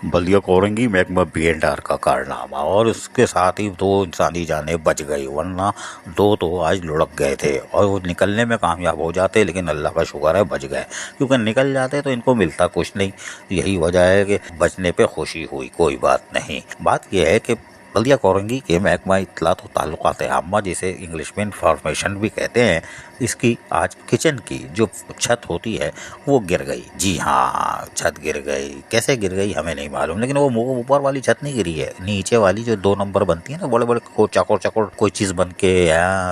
बलिया कोरंगी महकमा BNR का कारनामा, और उसके साथ ही 2 इंसानी जानें बच गई, वरना 2 तो आज लुढ़क गए थे और वो निकलने में कामयाब हो जाते, लेकिन अल्लाह का शुक्र है बच गए, क्योंकि निकल जाते तो इनको मिलता कुछ नहीं। यही वजह है कि बचने पे खुशी हुई। कोई बात नहीं। बात यह है कि बलिया कोरंगी के महकमा इत्तलात व ताल्लुकात आम्मा, जिसे इंग्लिश में इंफॉर्मेशन भी कहते हैं, इसकी आज किचन की जो छत होती है वो गिर गई। जी हाँ, छत गिर गई। कैसे गिर गई हमें नहीं मालूम, लेकिन वो ऊपर वाली छत नहीं गिरी है, नीचे वाली जो 2 नंबर बनती है ना, बड़े बड़े चौकोर चौकोर कोई चीज़ बन के,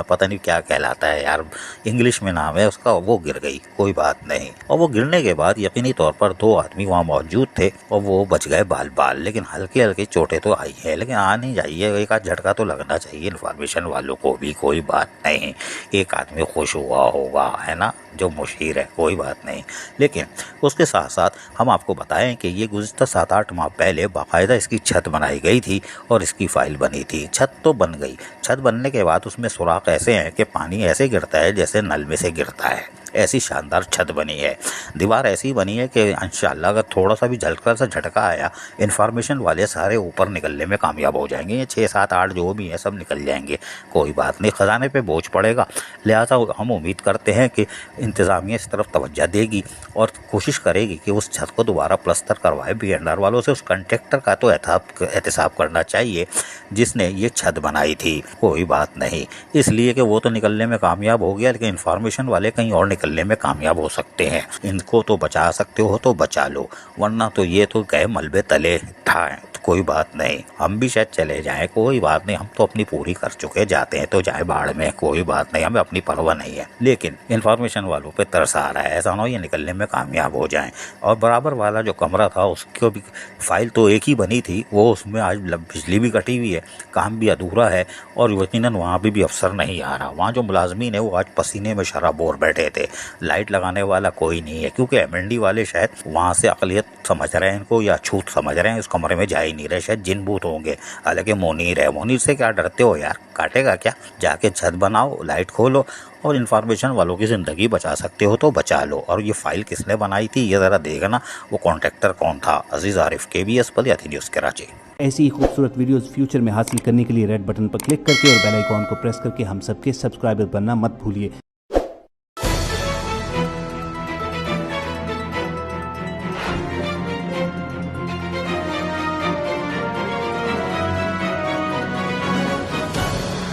पता नहीं क्या कहलाता है यार, इंग्लिश में नाम है उसका, वो गिर गई। कोई बात नहीं। और वो गिरने के बाद यकीनी तौर पर 2 आदमी वहाँ मौजूद थे और वो बच गए बाल बाल, लेकिन हल्की हल्की चोटें तो आई है, लेकिन आ नहीं जाइए, एक आध झटका तो लगना चाहिए इन्फॉर्मेशन वालों को भी। कोई बात नहीं, एक आदमी खुश हुआ होगा, है ना, जो मुशीर है। कोई बात नहीं। लेकिन उसके साथ साथ हम आपको बताएं कि ये गुज़िश्ता 7-8 माह पहले बाकायदा इसकी छत बनाई गई थी और इसकी फाइल बनी थी। छत तो बन गई। छत बनने के बाद उसमें सुराख ऐसे हैं कि पानी ऐसे गिरता है जैसे नल में से गिरता है। ऐसी शानदार छत बनी है। दीवार ऐसी बनी है कि इंशाल्लाह अगर थोड़ा सा भी हल्का सा झटका आया, इन्फॉर्मेशन वाले सारे ऊपर निकलने में कामयाब हो जाएंगे। ये 6, 7, 8 जो भी है सब निकल जाएंगे। कोई बात नहीं, ख़जाने पे बोझ पड़ेगा। लिहाजा हम उम्मीद करते हैं कि इंतज़ामिया इस तरफ तवज्जो देगी और कोशिश करेगी कि उस छत को दोबारा प्लस्तर करवाए। BNR वालों से उस कंट्रैक्टर का तो एहतसाब करना चाहिए जिसने ये छत बनाई थी। कोई बात नहीं, इसलिए कि वो तो निकलने में कामयाब हो गया, लेकिन इन्फॉर्मेशन वाले कहीं और निकलने में कामयाब हो सकते हैं। इनको तो बचा सकते हो तो बचा लो, वरना तो ये तो गए मलबे तले ठाए। कोई बात नहीं, हम भी शायद चले जाएं, कोई बात नहीं, हम तो अपनी पूरी कर चुके, जाते हैं तो जाए बाढ़ में, कोई बात नहीं, हमें अपनी परवाह नहीं है। लेकिन इन्फॉर्मेशन वालों पे तरस आ रहा है, ऐसा ना हो ये निकलने में कामयाब हो जाएं। और बराबर वाला जो कमरा था उसको भी फाइल तो एक ही बनी थी, वो उसमें आज बिजली भी कटी हुई है, काम भी अधूरा है, और यकीनन वहाँ भी अफसर नहीं आ रहा। वहाँ जो मुलाजमीन है वो आज पसीने में शराबोर बैठे थे। लाइट लगाने वाला कोई नहीं है, क्योंकि MND वाले शायद वहाँ से अकलियत समझ रहे हैं इनको, या छूत समझ रहे हैं, उस कमरे में जा ही नहीं रहे, शायद जिन भूत होंगे। हालांकि मुनीर है, मुनीर से क्या डरते हो यार, काटेगा क्या? जाके छत बनाओ, लाइट खोलो और इन्फॉर्मेशन वालों की ज़िंदगी बचा सकते हो तो बचा लो। और ये फाइल किसने बनाई थी ये ज़रा देखना, वो कॉन्ट्रैक्टर कौन था? अजीज़ आरिफ, KBS पलियाती न्यूज़ कराची। ऐसी ही खूबसूरत वीडियोस फ्यूचर में हासिल करने के लिए रेड बटन पर क्लिक करके और बेल आइकॉन को प्रेस करके हम सबके सब्सक्राइबर बनना मत भूलिए।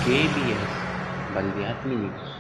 KBS बल्दियात न्यूज़।